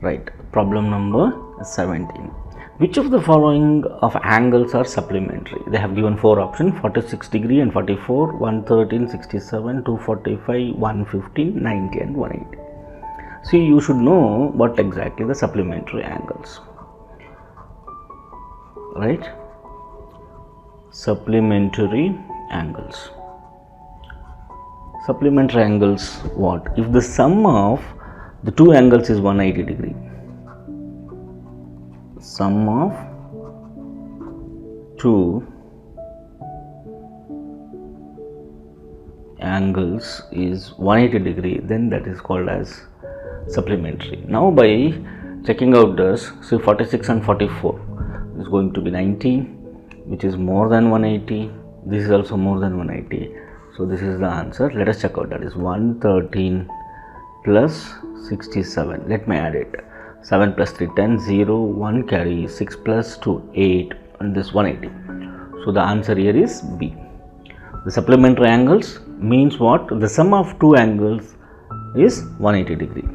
Right. Problem number 17. Which of the following of angles are supplementary? They have given 4 options: 46 degree and 44, 113, 67, 245, 115, 90 and 180. See, you should know what exactly the supplementary angles. Right? Supplementary angles. Supplementary angles what? If the sum of the two angles is 180 degree. Sum of two angles is 180 degree, then that is called as supplementary. Now by checking out this, see 46 and 44 is going to be 90, which is more than 180. This is also more than 180. So this is the answer. Let us check out. That is 113 plus 67. Let me add it. 7 plus 3 10, 0, 1 carry, 6 plus 2 8, and this 180. So the answer here is B. The supplementary angles means what? The sum of two angles is 180 degree.